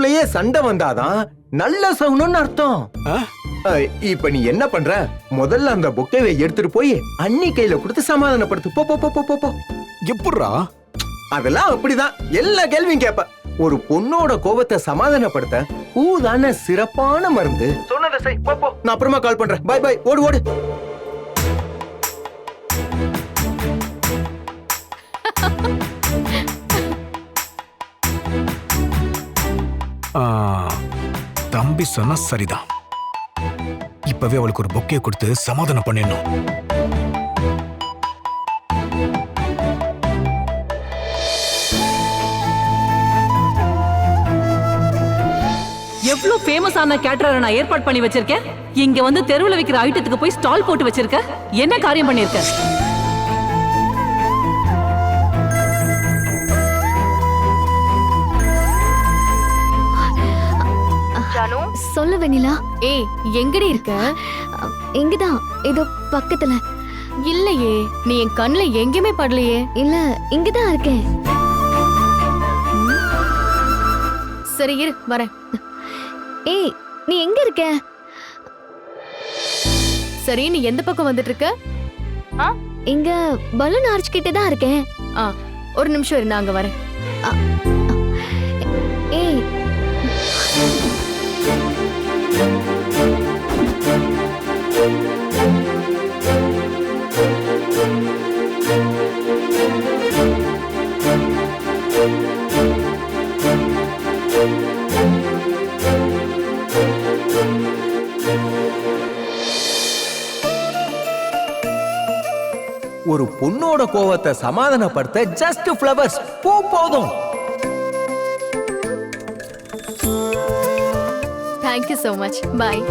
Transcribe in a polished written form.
வீட்டுக்குள்ளேயே சண்டை வந்தாதான் நல்ல சகுனம்னு அர்த்தம். இப்ப நீ என்ன பண்ற? முதல்ல அந்த பொக்கேவை எடுத்துட்டு போய் அண்ணி கையில கொடுத்து சமாதானப்படுத்து. போ போ போ போ போ. எப்படிரா? அதெல்லாம் அப்படிதான், எல்லா கேள்வியும் கேப்ப. ஒரு பொண்ணோட கோபத்தை சமாதானப்படுத்த பூதான சிறப்பான மருந்து. சொன்னதை செய். போ போ. நான் அப்புறமா கால் பண்றேன். Bye bye. ஓடு ஓடு. தம்பி சொன்னா சரிதான். இப்பவே அவளுக்கு ஒரு பொக்கே கொடுத்து சமாதானம் பண்ணிடணும். எவ்வளவு ஃபேமஸான கேட்டரரை நான் ஏற்பாடு பண்ணி வச்சிருக்கேன். இங்க வந்து தெருவுல விக்கிற ஐட்டத்துக்கு போய் ஸ்டால் போட்டு வச்சிருக்க. என்ன காரியம் பண்ணிருக்க? சொல்லு வெண்ணிலா. ஏய், எங்கடி இருக்க? இங்கதான், ஏதோ பக்கத்துல. இல்லையே, நீ என் கண்ணுல எங்கேயுமே படலையே. இல்ல, இங்கதான் இருக்கேன். சரி இரு, வரேன். ஏய், நீ எங்க இருக்க? சரி, நீ எந்த பக்கம் வந்துட்டு இருக்க? இங்க பலூன் ஆர்ச் கிட்ட தான் இருக்கேன். ஒரு நிமிஷம் இரு, நான் அங்க வரேன். ஏய், ஒரு பொண்ணோட கோவத்தை சமாதானப்படுத்த ஜஸ்ட் ஃப்ளவர்ஸ் பூ போதும். Thank you so much. Bye.